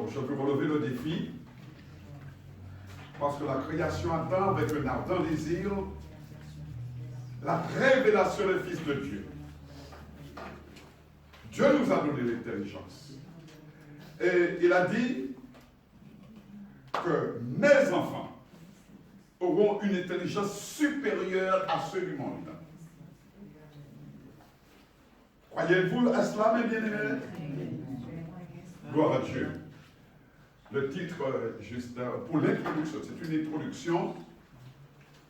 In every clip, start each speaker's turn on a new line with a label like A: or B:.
A: Alors, je veux relever le défi, parce que la création attend avec un ardent désir la révélation du Fils de Dieu. Dieu nous a donné l'intelligence. Et il a dit que mes enfants auront une intelligence supérieure à ceux du monde. Croyez-vous à cela, mes bien-aimés? Gloire à Dieu. Le titre, juste pour l'introduction, c'est une introduction.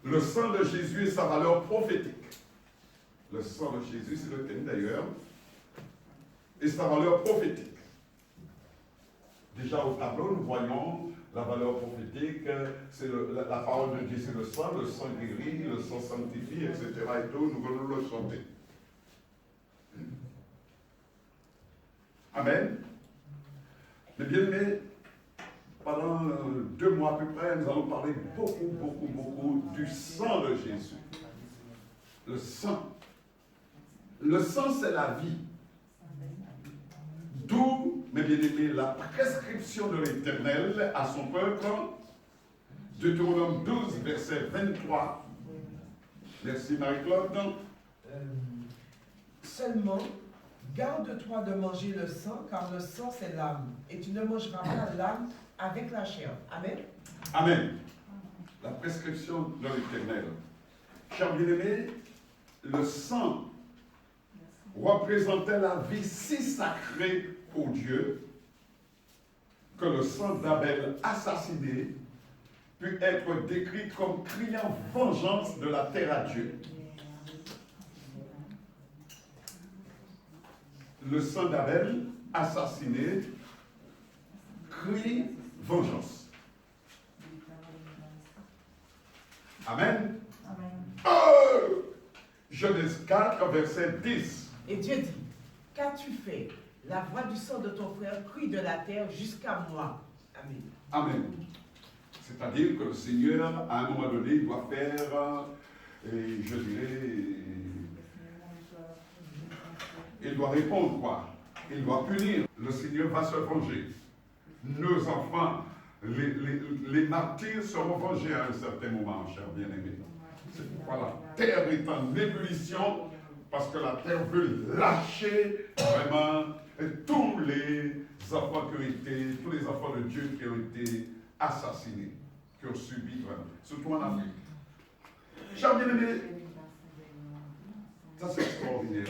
A: Le sang de Jésus et sa valeur prophétique. Le sang de Jésus, c'est le thème d'ailleurs, et sa valeur prophétique. Déjà au tableau, nous voyons la valeur prophétique, c'est la parole de Dieu, c'est le sang guérit, le sang sanctifie, etc. Et tout, nous venons le chanter. Amen. Mais bien aimés, pendant 2 mois à peu près, nous allons parler beaucoup du sang de Jésus. Le sang. Le sang, c'est la vie. D'où, mes bien-aimés, la prescription de l'Éternel à son peuple. Deutéronome 12, verset 23. Merci Marie-Claude.
B: Seulement, garde-toi de manger le sang, car le sang c'est l'âme, et tu ne mangeras pas l'âme avec la chair. Amen.
A: Amen. La prescription de l'Éternel. Chers bien-aimés, le sang représentait la vie si sacrée pour Dieu que le sang d'Abel assassiné put être décrit comme criant vengeance de la terre à Dieu. Le sang d'Abel assassiné crie vengeance. Amen. Oh! Genèse 4, verset 10.
B: Et Dieu dit, qu'as-tu fait? La voix du sang de ton frère crie de la terre jusqu'à moi. Amen.
A: Amen. C'est-à-dire que le Seigneur, à un moment donné, il doit faire, et je dirais, il doit répondre quoi? Il doit punir. Le Seigneur va se venger. Nos enfants, les martyrs seront vengés à un certain moment, chers bien-aimés. C'est pourquoi la terre est en ébullition, parce que la terre veut lâcher vraiment tous les enfants qui ont été, tous les enfants de Dieu qui ont été assassinés, qui ont subi vraiment, surtout en Afrique. Chers bien-aimés, ça c'est extraordinaire.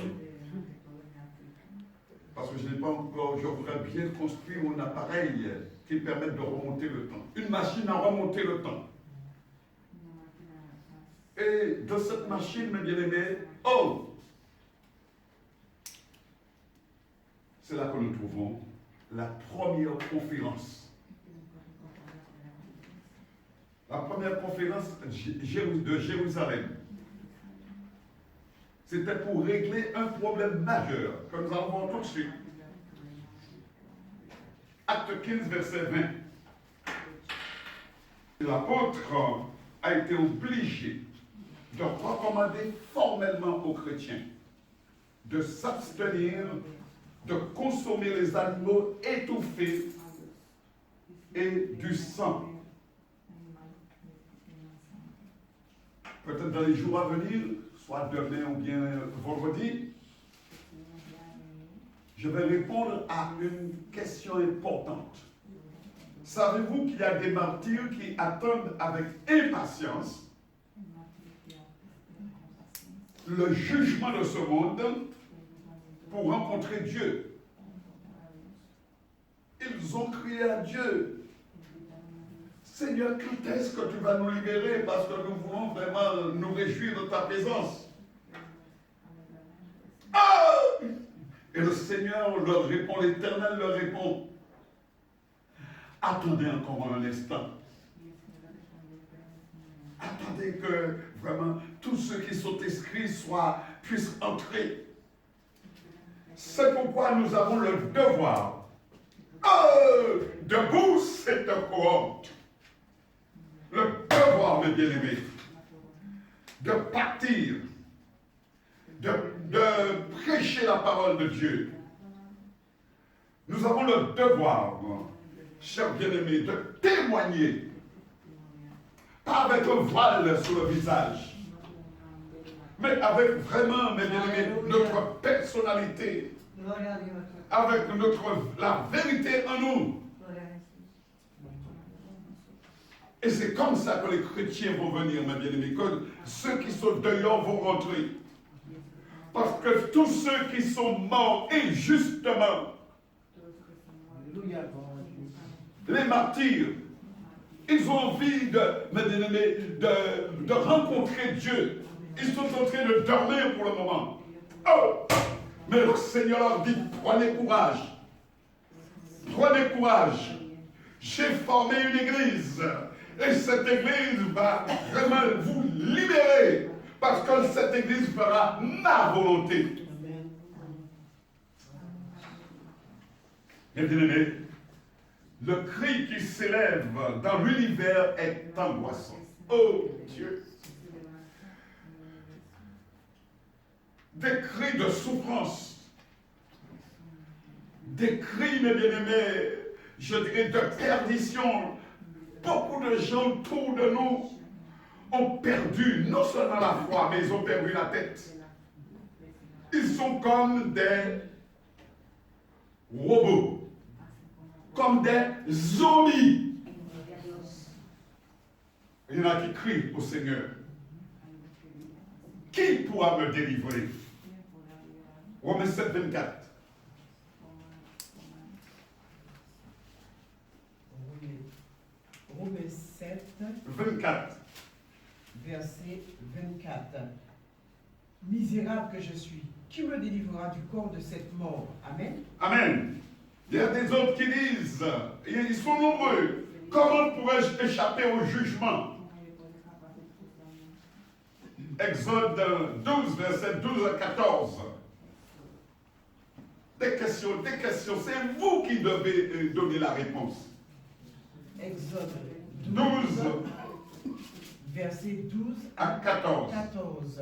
A: Parce que je n'ai pas encore, je voudrais bien construire mon appareil qui permette de remonter le temps. Une machine à remonter le temps. Et de cette machine, mes bien-aimés, c'est là que nous trouvons la première conférence. La première conférence de Jérusalem. C'était pour régler un problème majeur que nous allons voir tout de suite. Acte 15, verset 20. L'apôtre a été obligé de recommander formellement aux chrétiens de s'abstenir de consommer les animaux étouffés et du sang. Peut-être dans les jours à venir, soit demain ou bien vendredi, je vais répondre à une question importante. Savez-vous qu'il y a des martyrs qui attendent avec impatience le jugement de ce monde pour rencontrer Dieu? Ils ont crié à Dieu. Seigneur, quand est-ce que tu vas nous libérer parce que nous voulons vraiment nous réjouir de ta présence? Ah! Et le Seigneur leur répond, l'Éternel leur répond, attendez encore un instant. Attendez que vraiment tous ceux qui sont inscrits puissent entrer. C'est pourquoi nous avons le devoir de cette cohorte. Le devoir, mes bien-aimés, de partir, de prêcher la parole de Dieu. Nous avons le devoir chers bien-aimés, de témoigner, pas avec un voile sur le visage, mais avec vraiment, mes bien-aimés, notre personnalité, avec la vérité en nous. Et c'est comme ça que les chrétiens vont venir, mes bien-aimés, que ceux qui sont dehors vont rentrer. Parce que tous ceux qui sont morts injustement, les martyrs, ils ont envie de rencontrer Dieu. Ils sont en train de dormir pour le moment. Oh! Mais le Seigneur leur dit, prenez courage. Prenez courage. J'ai formé une église. Et cette église va vraiment vous libérer. Parce que cette église fera ma volonté. Mes bien-aimés, le cri qui s'élève dans l'univers est angoissant. Oh Dieu! Des cris de souffrance, des cris, mes bien-aimés, je dirais de perdition. Beaucoup de gens autour de nous ont perdu non seulement la foi, mais ils ont perdu la tête. Ils sont comme des robots, comme des zombies. Il y en a qui crient au Seigneur. Qui pourra me délivrer? Romains 7, 24.
B: Romains 7,
A: 24.
B: Verset 24. Misérable que je suis, qui me délivrera du corps de cette mort? Amen.
A: Amen. Il y a des autres qui disent, ils sont nombreux, comment pourrais-je échapper au jugement? Exode 12, verset 12 à 14. Des questions. C'est vous qui devez donner la réponse.
B: Exode
A: 12
B: verset 12
A: à 14.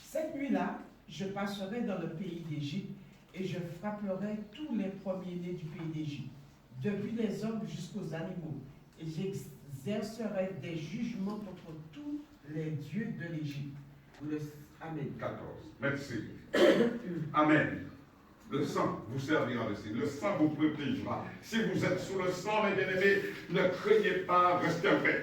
B: Cette nuit-là, je passerai dans le pays d'Égypte et je frapperai tous les premiers-nés du pays d'Égypte, depuis les hommes jusqu'aux animaux, et j'exercerai des jugements contre tous les dieux de l'Égypte. Amen.
A: 14. Merci. Amen. Le sang vous servira aussi. Le sang vous protégera. Si vous êtes sous le sang, mes bien-aimés, ne craignez pas, restez en paix.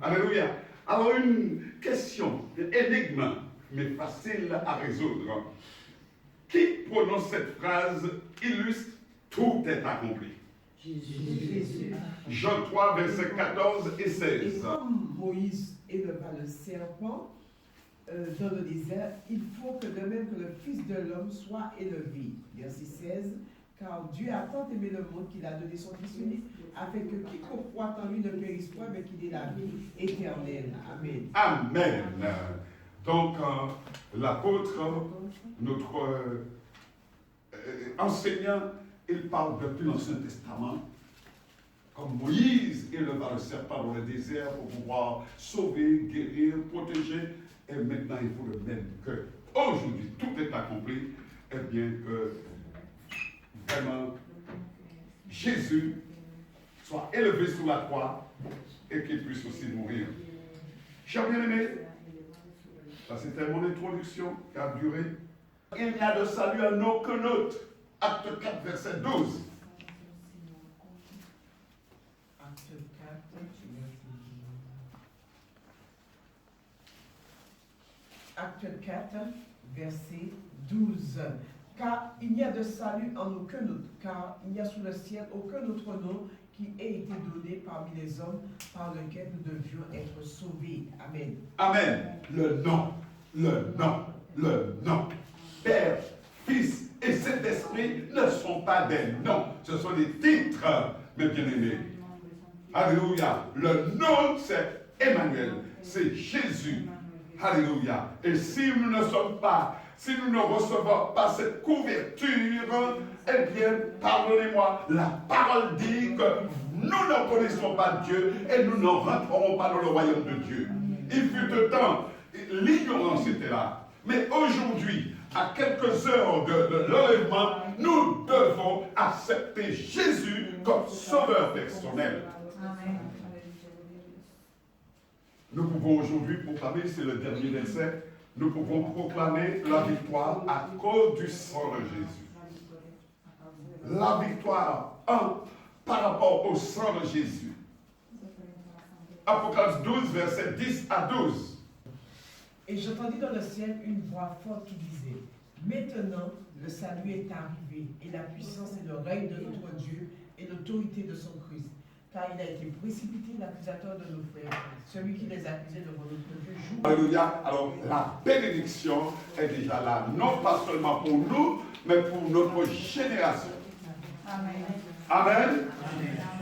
A: Alléluia. Alors, une question, une énigme, mais facile à résoudre. Qui prononce cette phrase illustre tout est accompli?
B: Jésus.
A: Jean 3, versets 14 et 16.
B: Et comme Moïse éleva le serpent dans le désert, il faut que de même que le Fils de l'homme soit élevé. Verset 16. Car Dieu a tant aimé le monde qu'il a donné son Fils unique, afin que quiconque croit en lui ne périsse point, mais qu'il ait la vie éternelle. Amen.
A: Amen. Donc, l'apôtre, notre enseignant, il parle depuis l'Ancien Testament, comme Moïse éleva le serpent dans le désert pour pouvoir sauver, guérir, protéger. Et maintenant, il faut le même que aujourd'hui, tout est accompli. Eh bien, que vraiment, Jésus soit élevé sur la croix et qu'il puisse aussi mourir. Chers bien-aimés, ça c'était mon introduction qui a duré. Il n'y a de salut en aucun autre. Acte 4, verset 12.
B: Acte 4, Acte 4, verset 12. Car il n'y a de salut en aucun autre, car il n'y a sous le ciel aucun autre nom qui ait été donné parmi les hommes par lequel nous devions être sauvés. Amen.
A: Amen. Le nom, le nom, le nom. Père, Fils et Saint-Esprit ne sont pas des noms, ce sont des titres, mes bien-aimés. Alléluia. Le nom, c'est Emmanuel, c'est Jésus. Alléluia. Et si nous ne sommes pas, si nous ne recevons pas cette couverture, eh bien, pardonnez-moi, la parole dit que nous ne connaissons pas Dieu et nous ne rentrerons pas dans le royaume de Dieu. Il fut un temps, l'ignorance était là. Mais aujourd'hui, à quelques heures de l'enlèvement, nous devons accepter Jésus comme sauveur personnel. Nous pouvons aujourd'hui proclamer, c'est le dernier verset, nous pouvons proclamer la victoire à cause du sang de Jésus. La victoire par rapport au sang de Jésus. Apocalypse 12, verset 10 à 12.
B: Et j'entendis dans le ciel une voix forte qui disait, maintenant le salut est arrivé, et la puissance et le règne de notre Dieu et l'autorité de son Christ. Car il a été précipité l'accusateur de nos frères, celui qui les accusait devant notre Dieu jour.
A: Alléluia. Alors la bénédiction est déjà là, non pas seulement pour nous, mais pour notre génération.
C: Amen.
A: Amen.
C: Amen.